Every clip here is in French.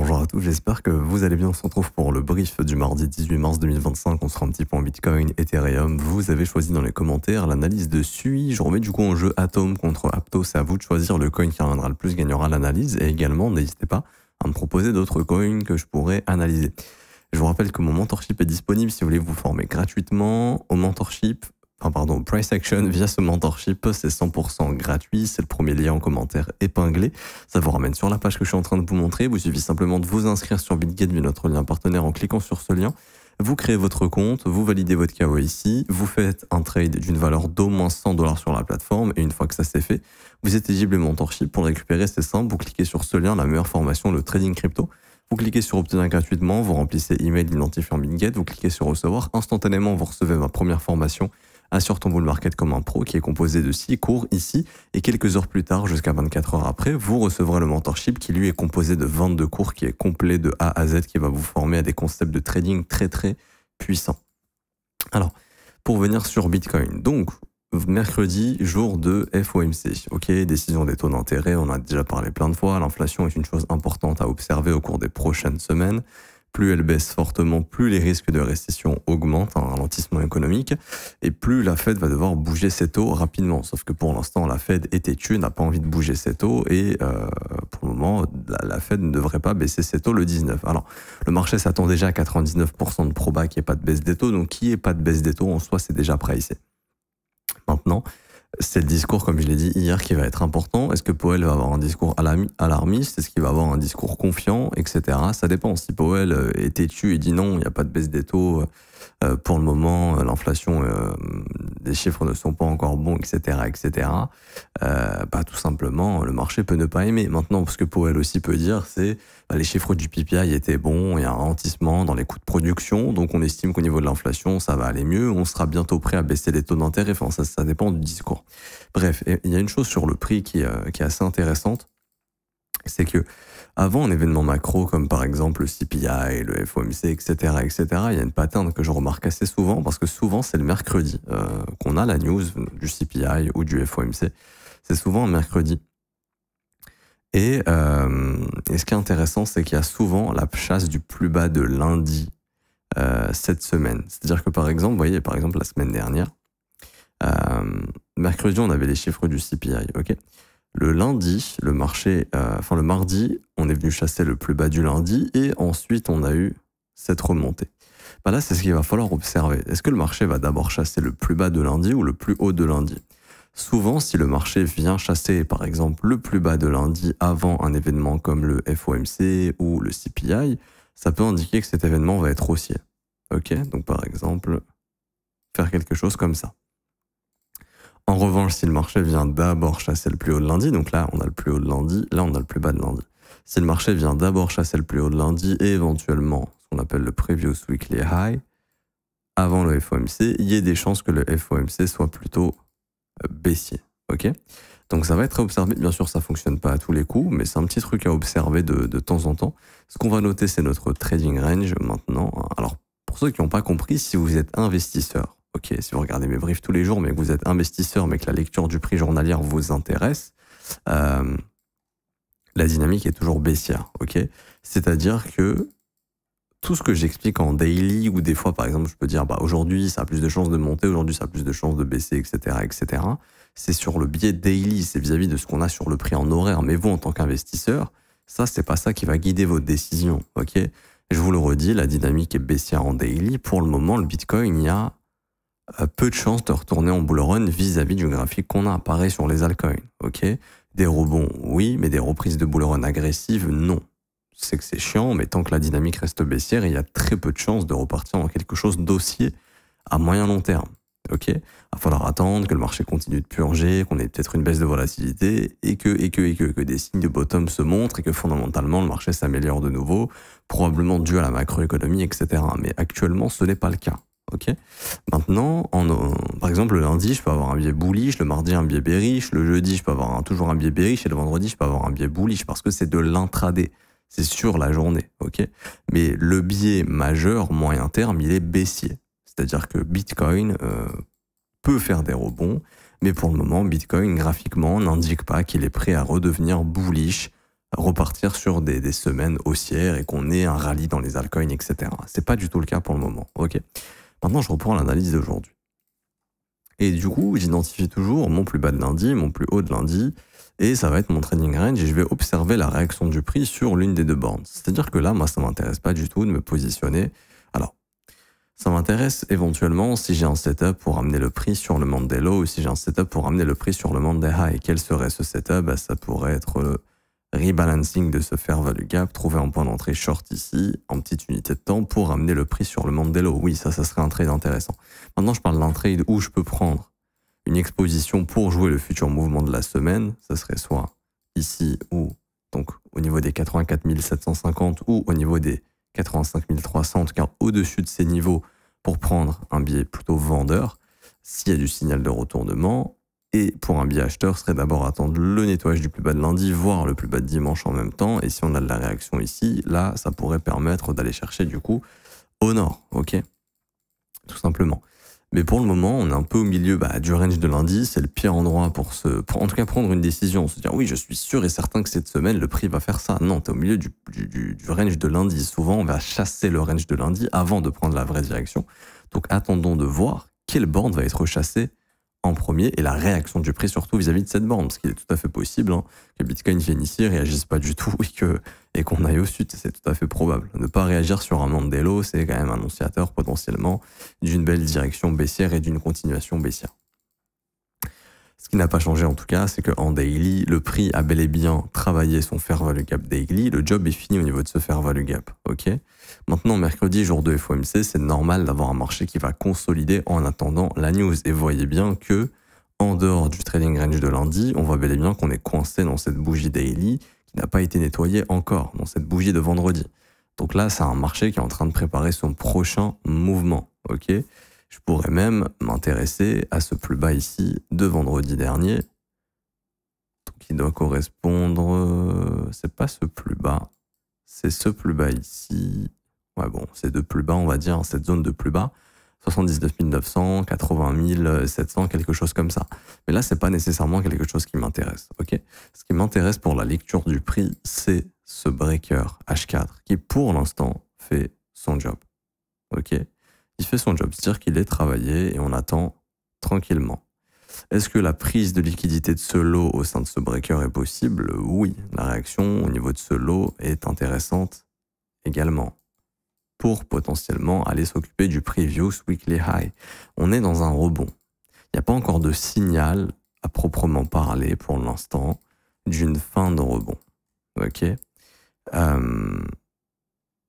Bonjour à tous, j'espère que vous allez bien. On se retrouve pour le brief du mardi 18 mars 2025. On sera un petit peu en Bitcoin, Ethereum. Vous avez choisi dans les commentaires l'analyse de SUI. Je remets du coup en jeu Atom contre Aptos. C'est à vous de choisir le coin qui reviendra le plus gagnera l'analyse. Et également, n'hésitez pas à me proposer d'autres coins que je pourrais analyser. Je vous rappelle que mon mentorship est disponible si vous voulez vous former gratuitement au mentorship. Au price action via ce mentorship, c'est 100% gratuit, c'est le premier lien en commentaire épinglé. Ça vous ramène sur la page que je suis en train de vous montrer. Il suffit simplement de vous inscrire sur BitGet via notre lien partenaire en cliquant sur ce lien. Vous créez votre compte, vous validez votre KYC, vous faites un trade d'une valeur d'au moins 100 $ sur la plateforme et une fois que ça c'est fait, vous êtes éligible au mentorship. Pour le récupérer, c'est simple, vous cliquez sur ce lien, la meilleure formation, le trading crypto. Vous cliquez sur obtenir gratuitement, vous remplissez email identifiant BitGet, vous cliquez sur recevoir. Instantanément, vous recevez ma première formation Assure ton bull market comme un pro qui est composé de 6 cours ici et quelques heures plus tard, jusqu'à 24 heures après, vous recevrez le mentorship qui lui est composé de 22 cours qui est complet de A à Z qui va vous former à des concepts de trading très très puissants. Alors, pour venir sur Bitcoin, donc mercredi, jour de FOMC, ok, décision des taux d'intérêt, on a déjà parlé plein de fois, l'inflation est une chose importante à observer au cours des prochaines semaines. Plus elle baisse fortement, plus les risques de récession augmentent, un ralentissement économique, et plus la Fed va devoir bouger ses taux rapidement. Sauf que pour l'instant, la Fed est têtue, n'a pas envie de bouger ses taux, et pour le moment, la Fed ne devrait pas baisser ses taux le 19. Alors, le marché s'attend déjà à 99% de proba qu'il n'y ait pas de baisse des taux, donc qui ait pas de baisse des taux, en soi, c'est déjà pricé. Maintenant, c'est le discours, comme je l'ai dit hier, qui va être important. Est-ce que Powell va avoir un discours alarmiste? Est-ce qu'il va avoir un discours confiant, etc. Ça dépend. Si Powell est têtu et dit non, il n'y a pas de baisse des taux, pour le moment, l'inflation, les chiffres ne sont pas encore bons, etc., etc. Tout simplement, le marché peut ne pas aimer. Maintenant, ce que Powell aussi peut dire, c'est les chiffres du PPI étaient bons, il y a un ralentissement dans les coûts de production, donc on estime qu'au niveau de l'inflation, ça va aller mieux, on sera bientôt prêt à baisser les taux d'intérêt. Enfin, ça dépend du discours. Bref, il y a une chose sur le prix qui est assez intéressante, c'est que avant un événement macro comme par exemple le CPI, le FOMC, etc., il y a une pattern que je remarque assez souvent parce que souvent c'est le mercredi qu'on a la news du CPI ou du FOMC. C'est souvent un mercredi. Et ce qui est intéressant, c'est qu'il y a souvent la chasse du plus bas de lundi cette semaine. C'est-à-dire que par exemple, vous voyez, par exemple la semaine dernière, mercredi on avait les chiffres du CPI, ok. Le lundi, le mardi, on est venu chasser le plus bas du lundi et ensuite on a eu cette remontée. Là, c'est ce qu'il va falloir observer. Est-ce que le marché va d'abord chasser le plus bas de lundi ou le plus haut de lundi? Souvent, si le marché vient chasser, par exemple, le plus bas de lundi avant un événement comme le FOMC ou le CPI, ça peut indiquer que cet événement va être haussier. Ok, donc par exemple, faire quelque chose comme ça. En revanche, si le marché vient d'abord chasser le plus haut de lundi, donc là, on a le plus haut de lundi, là, on a le plus bas de lundi. Si le marché vient d'abord chasser le plus haut de lundi et éventuellement ce qu'on appelle le Previous Weekly High, avant le FOMC, il y a des chances que le FOMC soit plutôt baissier. Ok ? Donc ça va être à observer. Bien sûr, ça fonctionne pas à tous les coups, mais c'est un petit truc à observer de temps en temps. Ce qu'on va noter, c'est notre trading range maintenant. Alors, pour ceux qui n'ont pas compris, si vous êtes investisseur, ok, si vous regardez mes briefs tous les jours, mais que vous êtes investisseur, mais que la lecture du prix journalière vous intéresse, la dynamique est toujours baissière, ok. C'est-à-dire que tout ce que j'explique en daily, ou des fois, par exemple, je peux dire, aujourd'hui, ça a plus de chances de monter, aujourd'hui, ça a plus de chances de baisser, etc., etc. C'est sur le biais daily, c'est vis-à-vis de ce qu'on a sur le prix en horaire. Mais vous, en tant qu'investisseur, ça, c'est pas ça qui va guider votre décision, ok. Je vous le redis, la dynamique est baissière en daily. Pour le moment, le Bitcoin, il y a peu de chances de retourner en bull run vis-à-vis du graphique qu'on a. Pareil sur les altcoins, ok. Des rebonds, oui, mais des reprises de bull run agressives, non. C'est que c'est chiant, mais tant que la dynamique reste baissière, il y a très peu de chances de repartir dans quelque chose d'haussier à moyen long terme, ok. Il va falloir attendre que le marché continue de purger, qu'on ait peut-être une baisse de volatilité et que des signes de bottom se montrent et que fondamentalement le marché s'améliore de nouveau, probablement dû à la macroéconomie, etc. Mais actuellement, ce n'est pas le cas. Ok. Maintenant, par exemple, le lundi, je peux avoir un biais bullish, le mardi, un biais bearish, le jeudi, je peux avoir toujours un biais bearish et le vendredi, je peux avoir un biais bullish parce que c'est de l'intraday. C'est sur la journée, ok. Mais le biais majeur, moyen terme, il est baissier. C'est-à-dire que Bitcoin peut faire des rebonds, mais pour le moment, Bitcoin, graphiquement, n'indique pas qu'il est prêt à redevenir bullish repartir sur des semaines haussières et qu'on ait un rallye dans les altcoins, etc. C'est pas du tout le cas pour le moment. Ok. Maintenant, je reprends l'analyse d'aujourd'hui. Et du coup, j'identifie toujours mon plus bas de lundi, mon plus haut de lundi, et ça va être mon trading range, et je vais observer la réaction du prix sur l'une des deux bornes. C'est-à-dire que là, moi, ça m'intéresse pas du tout de me positionner. Alors, ça m'intéresse éventuellement si j'ai un setup pour amener le prix sur le monde des lows, ou si j'ai un setup pour amener le prix sur le monde des highs. Quel serait ce setup? Ça pourrait être le rebalancing de ce fair value gap, trouver un point d'entrée short ici, en petite unité de temps, pour amener le prix sur le monde des lows. Oui, ça serait un trade intéressant. Maintenant, je parle d'un trade où je peux prendre une exposition pour jouer le futur mouvement de la semaine. Ça serait soit ici ou donc au niveau des 84 750 ou au niveau des 85 300, en tout cas au-dessus de ces niveaux, pour prendre un biais plutôt vendeur s'il y a du signal de retournement. Et pour un biais acheteur, serait d'abord attendre le nettoyage du plus bas de lundi, voire le plus bas de dimanche en même temps. Et si on a de la réaction ici, là, ça pourrait permettre d'aller chercher du coup au nord, ok? Tout simplement. Mais pour le moment, on est un peu au milieu du range de lundi. C'est le pire endroit pour en tout cas prendre une décision. Se dire oui, je suis sûr et certain que cette semaine, le prix va faire ça. Non, tu es au milieu du range de lundi. Souvent, on va chasser le range de lundi avant de prendre la vraie direction. Donc attendons de voir quelle borne va être chassée en premier et la réaction du prix surtout vis-à-vis de cette borne, parce qu'il est tout à fait possible que Bitcoin vienne ici, réagisse pas du tout et qu'on aille au sud, c'est tout à fait probable. Ne pas réagir sur un monde des lows, c'est quand même annonciateur potentiellement d'une belle direction baissière et d'une continuation baissière. Ce qui n'a pas changé en tout cas, c'est qu'en daily, le prix a bel et bien travaillé son fair value gap daily. Le job est fini au niveau de ce fair value gap. Ok. Maintenant, mercredi, jour de FOMC, c'est normal d'avoir un marché qui va consolider en attendant la news. Et voyez bien que, en dehors du trading range de lundi, on voit bel et bien qu'on est coincé dans cette bougie daily qui n'a pas été nettoyée encore, dans cette bougie de vendredi. Donc là, c'est un marché qui est en train de préparer son prochain mouvement. Ok. Je pourrais même m'intéresser à ce plus bas ici de vendredi dernier. Donc il doit correspondre... c'est pas ce plus bas. C'est ce plus bas ici. Ouais bon, c'est de plus bas, on va dire, cette zone de plus bas. 79 900, 80 700, quelque chose comme ça. Mais là, c'est pas nécessairement quelque chose qui m'intéresse. Ok. Ce qui m'intéresse pour la lecture du prix, c'est ce breaker H4 qui, pour l'instant, fait son job. Ok. Il fait son job, c'est-à-dire qu'il est travaillé et on attend tranquillement. Est-ce que la prise de liquidité de ce lot au sein de ce breaker est possible? Oui, la réaction au niveau de ce lot est intéressante également pour potentiellement aller s'occuper du previous weekly high. On est dans un rebond. Il n'y a pas encore de signal à proprement parler pour l'instant d'une fin de rebond. Ok,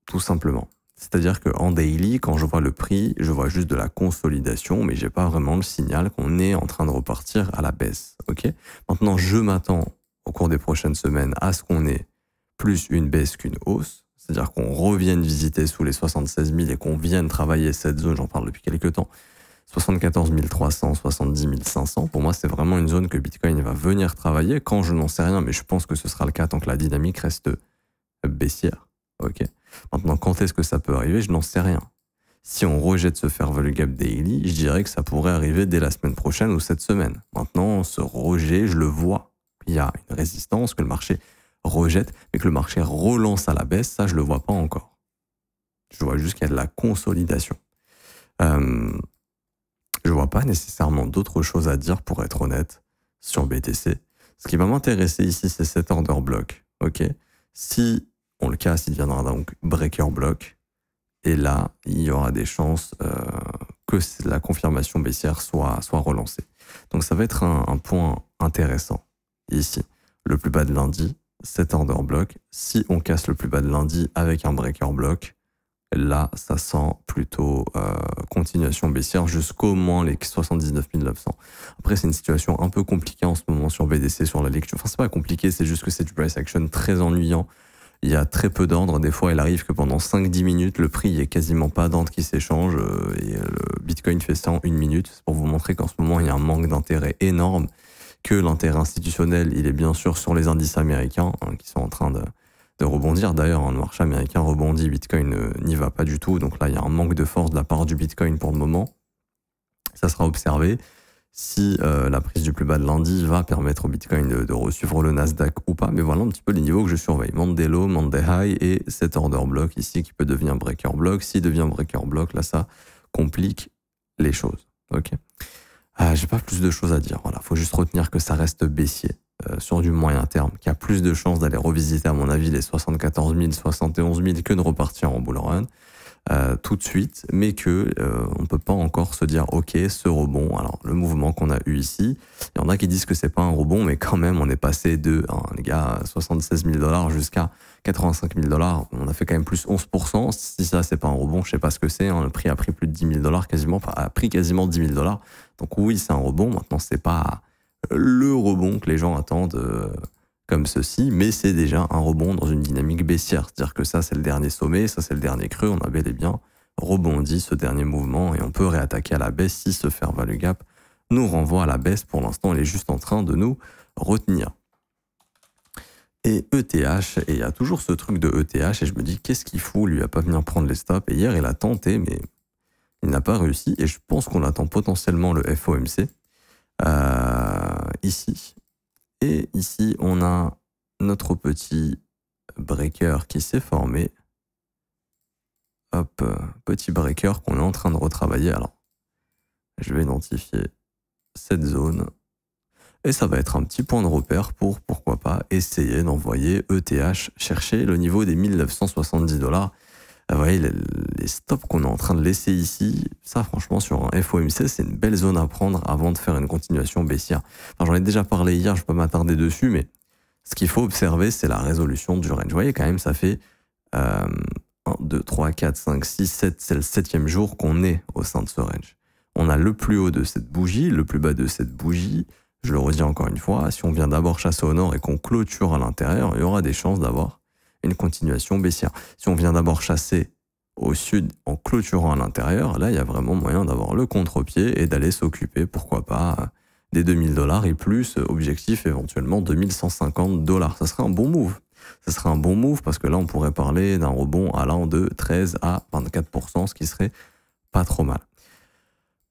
tout simplement. C'est-à-dire qu'en daily, quand je vois le prix, je vois juste de la consolidation, mais j'ai pas vraiment le signal qu'on est en train de repartir à la baisse. Ok. Maintenant, je m'attends au cours des prochaines semaines à ce qu'on ait plus une baisse qu'une hausse. C'est-à-dire qu'on revienne visiter sous les 76 000 et qu'on vienne travailler cette zone, j'en parle depuis quelques temps, 74 300, 70 500. Pour moi, c'est vraiment une zone que Bitcoin va venir travailler quand je n'en sais rien, mais je pense que ce sera le cas tant que la dynamique reste baissière. Ok. Maintenant, quand est-ce que ça peut arriver? Je n'en sais rien. Si on rejette ce fair value gap daily, je dirais que ça pourrait arriver dès la semaine prochaine ou cette semaine. Maintenant, ce rejet, je le vois. Il y a une résistance que le marché rejette, mais que le marché relance à la baisse, ça, je le vois pas encore. Je vois juste qu'il y a de la consolidation. Je vois pas nécessairement d'autres choses à dire, pour être honnête, sur BTC. Ce qui va m'intéresser ici, c'est cet order block. Ok. Si on le casse, il deviendra donc breaker block. Et là, il y aura des chances que la confirmation baissière soit relancée. Donc ça va être un point intéressant ici. Le plus bas de lundi, cet order block. Si on casse le plus bas de lundi avec un breaker block, là, ça sent plutôt continuation baissière jusqu'au moins les 79 900. Après, c'est une situation un peu compliquée en ce moment sur BTC, sur la lecture. Enfin, c'est pas compliqué, c'est juste que c'est du price action très ennuyant. Il y a très peu d'ordres. Des fois, il arrive que pendant 5-10 minutes, le prix, il n'y ait quasiment pas d'ordre qui s'échange. Et le Bitcoin fait ça en 1 minute. C'est pour vous montrer qu'en ce moment, il y a un manque d'intérêt énorme. Que l'intérêt institutionnel, il est bien sûr sur les indices américains, qui sont en train de rebondir. D'ailleurs, le marché américain rebondit, Bitcoin n'y va pas du tout. Donc là, il y a un manque de force de la part du Bitcoin pour le moment. Ça sera observé. si la prise du plus bas de lundi va permettre au Bitcoin de resuivre le Nasdaq ou pas. Mais voilà un petit peu les niveaux que je surveille. Monday low, Monday high et cet order block ici qui peut devenir breaker block. S'il devient breaker block, là ça complique les choses. Ok. J'ai pas plus de choses à dire. Voilà, faut juste retenir que ça reste baissier sur du moyen terme, qu'il y a plus de chances d'aller revisiter à mon avis les 74 000, 71 000 que de repartir en bull run. Tout de suite, mais que on peut pas encore se dire ok, ce rebond, alors le mouvement qu'on a eu ici, il y en a qui disent que c'est pas un rebond, mais quand même on est passé de les gars 76 000 $ jusqu'à 85 000 $, on a fait quand même plus 11%. Si ça c'est pas un rebond, je sais pas ce que c'est, hein. Le prix a pris plus de 10 000 $ quasiment, enfin, a pris quasiment 10 000 $. Donc oui, c'est un rebond. Maintenant c'est pas le rebond que les gens attendent comme ceci, mais c'est déjà un rebond dans une dynamique baissière. C'est-à-dire que ça, c'est le dernier sommet, ça, c'est le dernier creux. On a bel et bien rebondi ce dernier mouvement et on peut réattaquer à la baisse si ce fair value gap nous renvoie à la baisse. Pour l'instant, elle est juste en train de nous retenir. Et ETH, et il y a toujours ce truc de ETH, et je me dis, qu'est-ce qu'il fout? Lui, il va pas venir prendre les stops. Et hier, il a tenté, mais il n'a pas réussi. Et je pense qu'on attend potentiellement le FOMC ici. Et ici, on a notre petit breaker qui s'est formé. Hop, petit breaker qu'on est en train de retravailler. Alors, je vais identifier cette zone. Et ça va être un petit point de repère pour, pourquoi pas, essayer d'envoyer ETH chercher le niveau des 1970 $. Vous voyez, les stops qu'on est en train de laisser ici, ça franchement sur un FOMC, c'est une belle zone à prendre avant de faire une continuation baissière. Enfin, j'en ai déjà parlé hier, je peux m'attarder dessus, mais ce qu'il faut observer, c'est la résolution du range. Vous voyez quand même, ça fait 1, 2, 3, 4, 5, 6, 7, c'est le 7e jour qu'on est au sein de ce range. On a le plus haut de cette bougie, le plus bas de cette bougie. Je le redis encore une fois, si on vient d'abord chasser au nord et qu'on clôture à l'intérieur, il y aura des chances d'avoir une continuation baissière. Si on vient d'abord chasser au sud en clôturant à l'intérieur, là, il y a vraiment moyen d'avoir le contre-pied et d'aller s'occuper, pourquoi pas, des 2000 $ et plus, objectif éventuellement 2150 $. Ça serait un bon move. Ça serait un bon move parce que là, on pourrait parler d'un rebond allant de 13 à 24%, ce qui serait pas trop mal.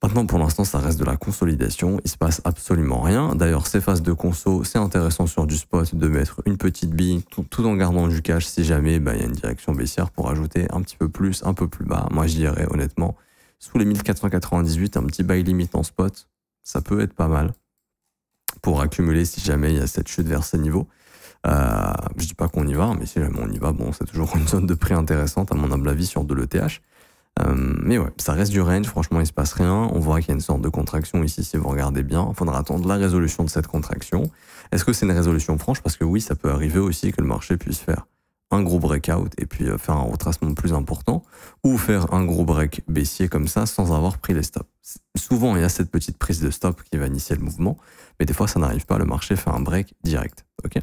Maintenant, pour l'instant, ça reste de la consolidation. Il se passe absolument rien. D'ailleurs, ces phases de conso, c'est intéressant sur du spot de mettre une petite bille tout en gardant du cash si jamais il y a une direction baissière pour ajouter un petit peu plus, un peu plus bas. Moi, je dirais honnêtement, sous les 1498, un petit buy limit en spot, ça peut être pas mal pour accumuler si jamais il y a cette chute vers ces niveaux. Je dis pas qu'on y va, mais si jamais on y va, bon, c'est toujours une zone de prix intéressante à mon humble avis sur de l'ETH. Mais ouais, ça reste du range, franchement il se passe rien, on voit qu'il y a une sorte de contraction ici si vous regardez bien, il faudra attendre la résolution de cette contraction. Est-ce que c'est une résolution franche? Parce que oui, ça peut arriver aussi que le marché puisse faire un gros breakout et puis faire un retracement plus important, ou faire un gros break baissier comme ça sans avoir pris les stops. Souvent il y a cette petite prise de stop qui va initier le mouvement, mais des fois ça n'arrive pas, le marché fait un break direct. Ok.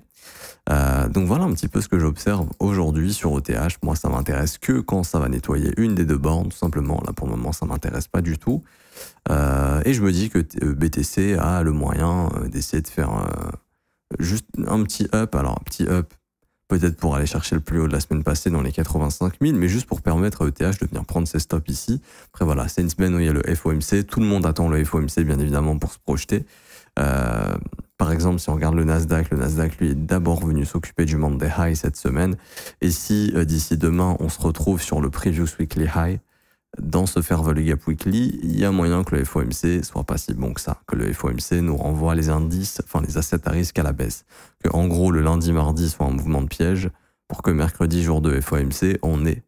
Donc voilà un petit peu ce que j'observe aujourd'hui sur ETH. Moi, ça m'intéresse que quand ça va nettoyer une des deux bornes, tout simplement. Là, pour le moment, ça m'intéresse pas du tout. Et je me dis que BTC a le moyen d'essayer de faire juste un petit up. Alors, un petit up, peut-être pour aller chercher le plus haut de la semaine passée dans les 85 000, mais juste pour permettre à ETH de venir prendre ses stops ici. Après, voilà, c'est une semaine où il y a le FOMC. Tout le monde attend le FOMC, bien évidemment, pour se projeter. Par exemple, si on regarde le Nasdaq, lui est d'abord venu s'occuper du Monday High cette semaine. Et si d'ici demain, on se retrouve sur le Previous Weekly High, dans ce Fair Value Gap Weekly, il y a moyen que le FOMC soit pas si bon que ça, que le FOMC nous renvoie les indices, enfin les assets à risque à la baisse. Que en gros, le lundi, mardi soit un mouvement de piège pour que mercredi, jour de FOMC, on ait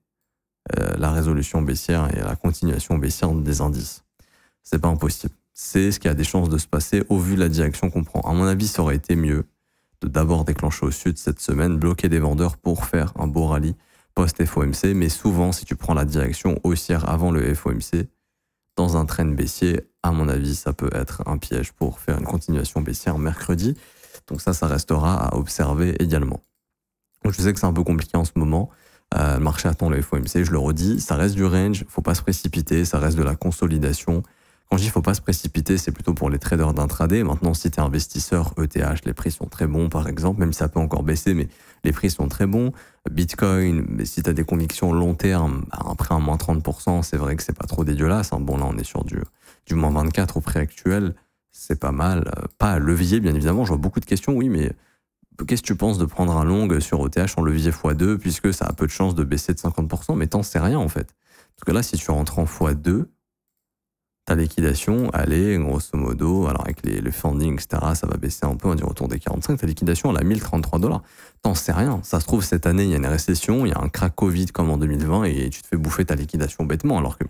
la résolution baissière et la continuation baissière des indices. C'est pas impossible. C'est ce qui a des chances de se passer au vu de la direction qu'on prend. À mon avis, ça aurait été mieux de d'abord déclencher au sud cette semaine, bloquer des vendeurs pour faire un beau rallye post-FOMC. Mais souvent, si tu prends la direction haussière avant le FOMC, dans un trend baissier, à mon avis, ça peut être un piège pour faire une continuation baissière mercredi. Donc ça restera à observer également. Donc je sais que c'est un peu compliqué en ce moment. Le marché attend le FOMC, je le redis, ça reste du range, faut pas se précipiter, ça reste de la consolidation. Quand je dis faut pas se précipiter, c'est plutôt pour les traders d'intraday. Maintenant, si tu es investisseur ETH, les prix sont très bons, par exemple, même si ça peut encore baisser, mais les prix sont très bons. Bitcoin, mais si tu as des convictions long terme, après un moins 30%, c'est vrai que c'est pas trop dégueulasse. Bon, là, on est sur du moins 24 au prix actuel. c'est pas mal. Pas levier, bien évidemment. Je vois beaucoup de questions. Oui, mais qu'est-ce que tu penses de prendre un long sur OTH en levier x2 puisque ça a peu de chances de baisser de 50%, mais t'en sais rien en fait. Parce que là, si tu rentres en x2, ta liquidation, elle est grosso modo, alors avec le funding, etc., ça va baisser un peu, on va dire autour des 45, ta liquidation, elle a 1033 $. T'en sais rien. Ça se trouve, cette année, il y a une récession, il y a un crack Covid comme en 2020 et tu te fais bouffer ta liquidation bêtement. Alors que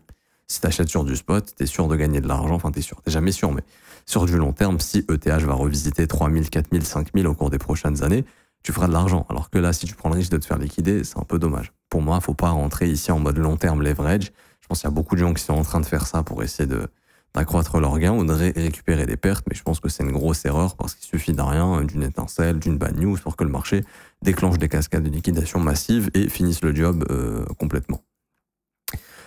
si t'achètes sur du spot, t'es sûr de gagner de l'argent, enfin t'es jamais sûr, mais sur du long terme, si ETH va revisiter 3000, 4000, 5000 au cours des prochaines années, tu feras de l'argent. Alors que là, si tu prends le risque de te faire liquider, c'est un peu dommage. Pour moi, faut pas rentrer ici en mode long terme leverage. Je pense qu'il y a beaucoup de gens qui sont en train de faire ça pour essayer d'accroître leurs gains ou de récupérer des pertes, mais je pense que c'est une grosse erreur parce qu'il suffit d'un rien, d'une étincelle, d'une bad news pour que le marché déclenche des cascades de liquidation massives et finisse le job complètement.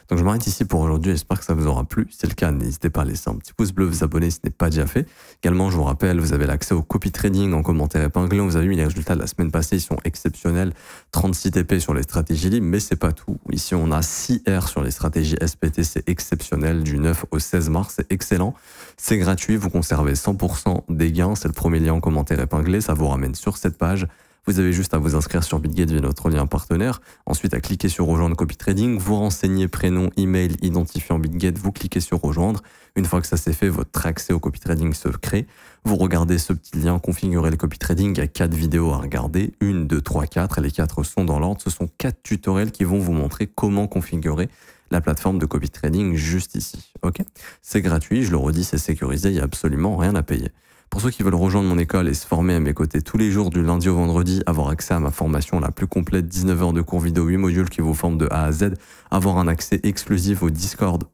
Donc je m'arrête ici pour aujourd'hui, j'espère que ça vous aura plu. Si c'est le cas, n'hésitez pas à laisser un petit pouce bleu, vous abonner si ce n'est pas déjà fait. Également, je vous rappelle, vous avez l'accès au copy trading en commentaire épinglé. Vous avez vu les résultats de la semaine passée, ils sont exceptionnels. 36 TP sur les stratégies libres, mais c'est pas tout. Ici, on a 6 R sur les stratégies SPT, c'est exceptionnel, du 9 au 16 mars, c'est excellent. C'est gratuit, vous conservez 100% des gains, c'est le premier lien en commentaire épinglé, ça vous ramène sur cette page. Vous avez juste à vous inscrire sur BitGet via notre lien partenaire, ensuite à cliquer sur rejoindre copy trading, vous renseignez prénom, email, identifiant BitGet, vous cliquez sur rejoindre. Une fois que ça c'est fait, votre accès au copy trading se crée. Vous regardez ce petit lien, configurer le copy trading, il y a 4 vidéos à regarder, 1, 2, 3, 4, et les 4 sont dans l'ordre. Ce sont 4 tutoriels qui vont vous montrer comment configurer la plateforme de copy trading juste ici. Ok, c'est gratuit, je le redis, c'est sécurisé, il n'y a absolument rien à payer. Pour ceux qui veulent rejoindre mon école et se former à mes côtés tous les jours du lundi au vendredi, avoir accès à ma formation la plus complète, 19 heures de cours vidéo, 8 modules qui vous forment de A à Z, avoir un accès exclusif au Discord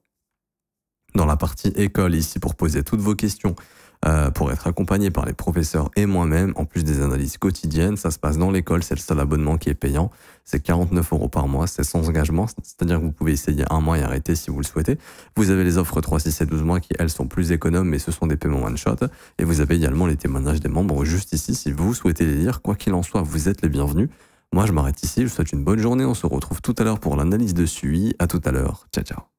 dans la partie école ici pour poser toutes vos questions, pour être accompagné par les professeurs et moi-même, en plus des analyses quotidiennes. Ça se passe dans l'école, c'est le seul abonnement qui est payant. C'est 49 € par mois, c'est sans engagement, c'est-à-dire que vous pouvez essayer un mois et arrêter si vous le souhaitez. Vous avez les offres 3, 6 et 12 mois qui, elles, sont plus économes, mais ce sont des paiements one-shot. Et vous avez également les témoignages des membres juste ici. Si vous souhaitez les lire, quoi qu'il en soit, vous êtes les bienvenus. Moi, je m'arrête ici, je vous souhaite une bonne journée. On se retrouve tout à l'heure pour l'analyse de SUI. À tout à l'heure. Ciao, ciao.